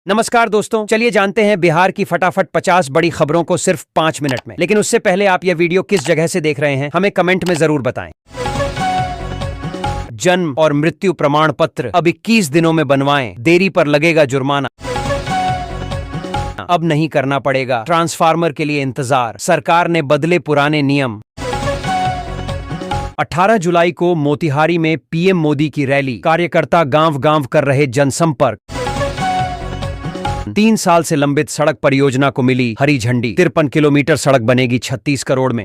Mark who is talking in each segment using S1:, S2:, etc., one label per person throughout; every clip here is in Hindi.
S1: नमस्कार दोस्तों, चलिए जानते हैं बिहार की फटाफट 50 बड़ी खबरों को सिर्फ 5 मिनट में। लेकिन उससे पहले आप यह वीडियो किस जगह से देख रहे हैं हमें कमेंट में जरूर बताएं। जन्म और मृत्यु प्रमाण पत्र अब 21 दिनों में बनवाएं, देरी पर लगेगा जुर्माना। अब नहीं करना पड़ेगा ट्रांसफार्मर के लिए इंतजार, सरकार ने बदले पुराने नियम। 18 जुलाई को मोतिहारी में पीएम मोदी की रैली, कार्यकर्ता गांव-गांव कर रहे जनसंपर्क। 3 साल से लंबित सड़क परियोजना को मिली हरी झंडी, 53 किलोमीटर सड़क बनेगी 36 करोड़ में।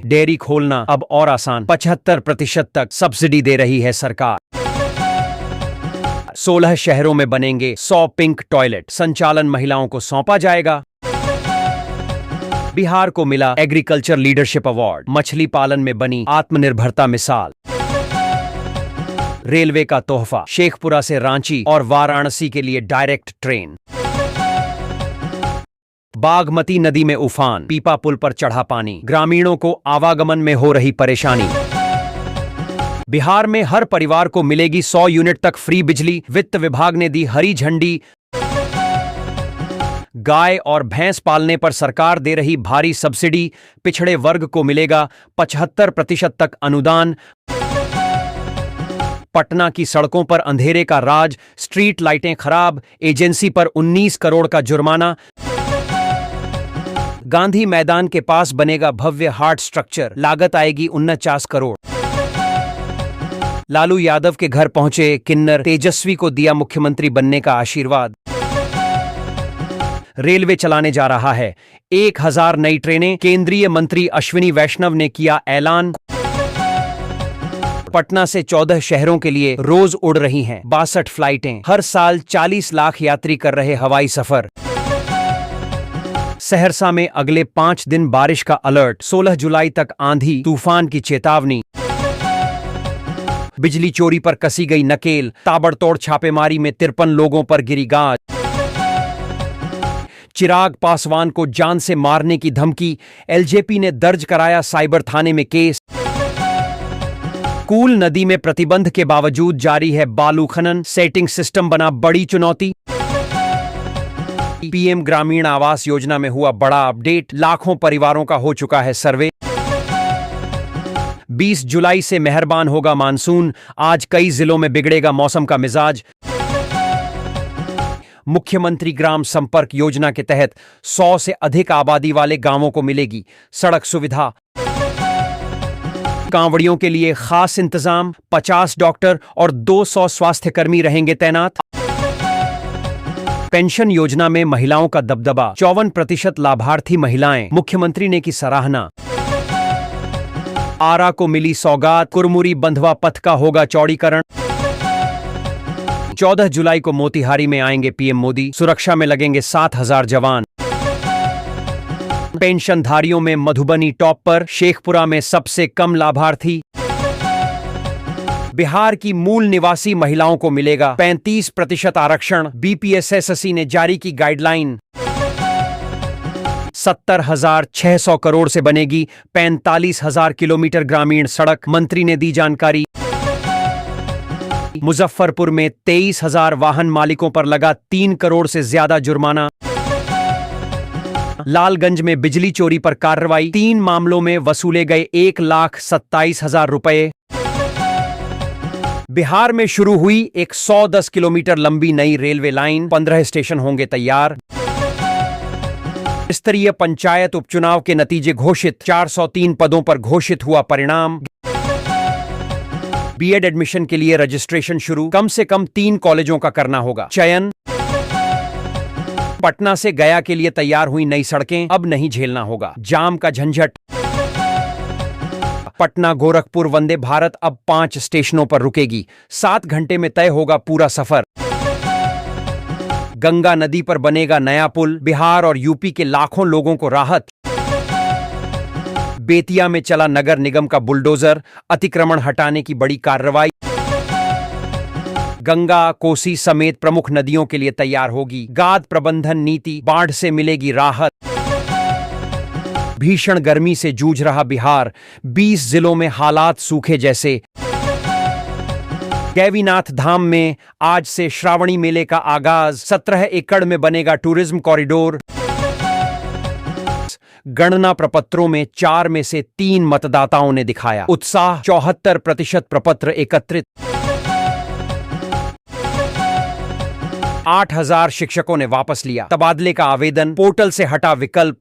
S1: डेयरी खोलना अब और आसान, 75% तक सब्सिडी दे रही है सरकार। 16 शहरों में बनेंगे 100 पिंक टॉयलेट, संचालन महिलाओं को सौंपा जाएगा। बिहार को मिला एग्रीकल्चर लीडरशिप अवार्ड, मछली पालन में बनी आत्मनिर्भरता मिसाल। रेलवे का तोहफा, शेखपुरा से रांची और वाराणसी के लिए डायरेक्ट ट्रेन। बागमती नदी में उफान, पीपा पुल पर चढ़ा पानी, ग्रामीणों को आवागमन में हो रही परेशानी। बिहार में हर परिवार को मिलेगी 100 यूनिट तक फ्री बिजली, वित्त विभाग ने दी हरी झंडी। गाय और भैंस पालने पर सरकार दे रही भारी सब्सिडी, पिछड़े वर्ग को मिलेगा 75% तक अनुदान। पटना की सड़कों पर अंधेरे का राज, स्ट्रीट लाइटें खराब, एजेंसी पर 19 करोड़ का जुर्माना। गांधी मैदान के पास बनेगा भव्य हार्ट स्ट्रक्चर, लागत आएगी 49 करोड़। लालू यादव के घर पहुंचे किन्नर, तेजस्वी को दिया मुख्यमंत्री बनने का आशीर्वाद। रेलवे चलाने जा रहा है 1000 नई ट्रेनें, केंद्रीय मंत्री अश्विनी वैष्णव ने किया ऐलान। पटना से 14 शहरों के लिए रोज उड़ रही हैं 62 फ्लाइटें, हर साल 40 लाख यात्री कर रहे हवाई सफर। सहरसा में अगले 5 दिन बारिश का अलर्ट, 16 जुलाई तक आंधी तूफान की चेतावनी। बिजली चोरी पर कसी गई नकेल, ताबड़तोड़ छापेमारी में 53 लोगों पर गिरी गाज। चिराग पासवान को जान से मारने की धमकी, एलजेपी ने दर्ज कराया साइबर थाने में केस। कूल नदी में प्रतिबंध के बावजूद जारी है बालू खनन, सेटिंग सिस्टम बना बड़ी चुनौती। पीएम ग्रामीण आवास योजना में हुआ बड़ा अपडेट, लाखों परिवारों का हो चुका है सर्वे। 20 जुलाई से मेहरबान होगा मानसून, आज कई जिलों में बिगड़ेगा मौसम का मिजाज। मुख्यमंत्री ग्राम संपर्क योजना के तहत 100 से अधिक आबादी वाले गांवों को मिलेगी सड़क सुविधा। कांवड़ियों के लिए खास इंतजाम, 50 डॉक्टर और 200 स्वास्थ्यकर्मी रहेंगे तैनात। पेंशन योजना में महिलाओं का दबदबा, 54% लाभार्थी महिलाएं, मुख्यमंत्री ने की सराहना। आरा को मिली सौगात, कुरमुरी बंधवा पथ का होगा चौड़ीकरण। 14 जुलाई को मोतिहारी में आएंगे पीएम मोदी, सुरक्षा में लगेंगे 7000 जवान। पेंशनधारियों में मधुबनी टॉप पर, शेखपुरा में सबसे कम लाभार्थी। बिहार की मूल निवासी महिलाओं को मिलेगा 35% आरक्षण, बीपीएसएससी ने जारी की गाइडलाइन। 70,600 करोड़ से बनेगी 45,000 किलोमीटर ग्रामीण सड़क, मंत्री ने दी जानकारी। मुजफ्फरपुर में 23,000 वाहन मालिकों पर लगा 3 करोड़ से ज्यादा जुर्माना। लालगंज में बिजली चोरी पर कार्रवाई, 3 मामलों में वसूले गए 1,27,000 रुपए। बिहार में शुरू हुई एक 110 किलोमीटर लंबी नई रेलवे लाइन, 15 स्टेशन होंगे तैयार। स्तरीय पंचायत उपचुनाव के नतीजे घोषित, 403 पदों पर घोषित हुआ परिणाम। बीएड एडमिशन के लिए रजिस्ट्रेशन शुरू, कम से कम 3 कॉलेजों का करना होगा चयन। पटना से गया के लिए तैयार हुई नई सड़कें, अब नहीं झेलना होगा जाम का झंझट। पटना गोरखपुर वंदे भारत अब 5 स्टेशनों पर रुकेगी, 7 घंटे में तय होगा पूरा सफर। गंगा नदी पर बनेगा नया पुल, बिहार और यूपी के लाखों लोगों को राहत। बेतिया में चला नगर निगम का बुलडोजर, अतिक्रमण हटाने की बड़ी कार्रवाई। गंगा कोसी समेत प्रमुख नदियों के लिए तैयार होगी गाद प्रबंधन नीति, बाढ़ से मिलेगी राहत। भीषण गर्मी से जूझ रहा बिहार, 20 जिलों में हालात सूखे जैसे। गैवीनाथ धाम में आज से श्रावणी मेले का आगाज। 17 एकड़ में बनेगा टूरिज्म कॉरिडोर। गणना प्रपत्रों में 4 में से 3 मतदाताओं ने दिखाया उत्साह। 74% प्रपत्र एकत्रित। 8,000 शिक्षकों ने वापस लिया तबादले का आवेदन। पोर्टल से हटा विकल्प।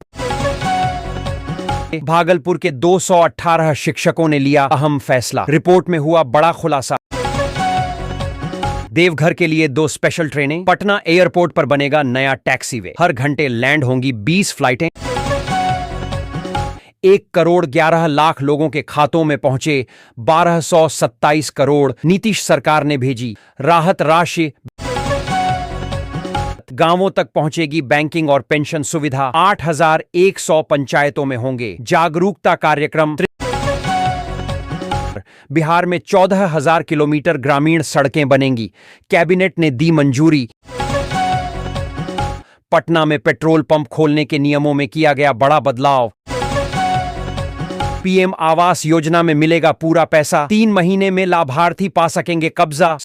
S1: भागलपुर के 218 शिक्षकों ने लिया अहम फैसला। रिपोर्ट में हुआ बड़ा खुलासा। देवघर के लिए 2 स्पेशल ट्रेनें। पटना एयरपोर्ट पर बनेगा नया टैक्सीवे। हर घंटे लैंड होंगी 20 फ्लाइटें। 1,11,00,000 लोगों के खातों में पहुंचे 1,227 करोड़। नीतीश सरकार ने भेजी राहत राशि। गांवों तक पहुंचेगी बैंकिंग और पेंशन सुविधा। 8,100 पंचायतों में होंगे जागरूकता कार्यक्रम। बिहार में 14,000 किलोमीटर ग्रामीण सड़कें बनेंगी। कैबिनेट ने दी मंजूरी। पटना में पेट्रोल पंप खोलने के नियमों में किया गया बड़ा बदलाव। पीएम आवास योजना में मिलेगा पूरा पैसा। 3 महीने में लाभार्थी पा सकेंगे कब्जा।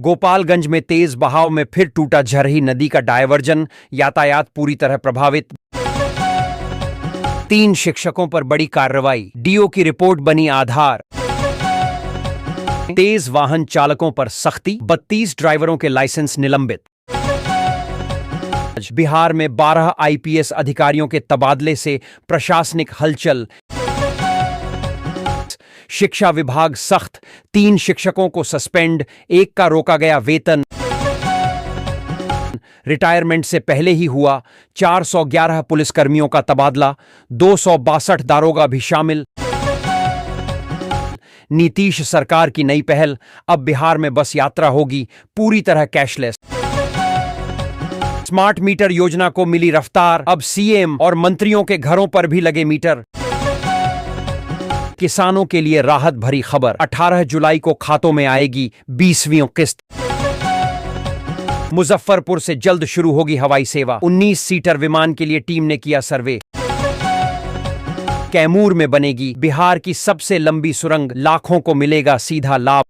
S1: गोपालगंज में तेज बहाव में फिर टूटा झरही नदी का डायवर्जन। यातायात पूरी तरह प्रभावित। 3 शिक्षकों पर बड़ी कार्रवाई। डीओ की रिपोर्ट बनी आधार। तेज वाहन चालकों पर सख्ती। 32 ड्राइवरों के लाइसेंस निलंबित। बिहार में 12 आईपीएस अधिकारियों के तबादले से प्रशासनिक हलचल। शिक्षा विभाग सख्त। 3 शिक्षकों को सस्पेंड। 1 का रोका गया वेतन। रिटायरमेंट से पहले ही हुआ 411 पुलिसकर्मियों का तबादला। 262 दारोगा भी शामिल। नीतीश सरकार की नई पहल। अब बिहार में बस यात्रा होगी पूरी तरह कैशलेस। स्मार्ट मीटर योजना को मिली रफ्तार। अब सीएम और मंत्रियों के घरों पर भी लगे मीटर। किसानों के लिए राहत भरी खबर। 18 जुलाई को खातों में आएगी 20वीं किस्त। मुजफ्फरपुर से जल्द शुरू होगी हवाई सेवा। 19 सीटर विमान के लिए टीम ने किया सर्वे। कैमूर में बनेगी बिहार की सबसे लंबी सुरंग। लाखों को मिलेगा सीधा लाभ।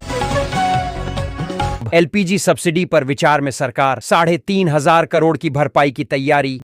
S1: एलपीजी सब्सिडी पर विचार में सरकार। 3,500 करोड़ की भरपाई की तैयारी।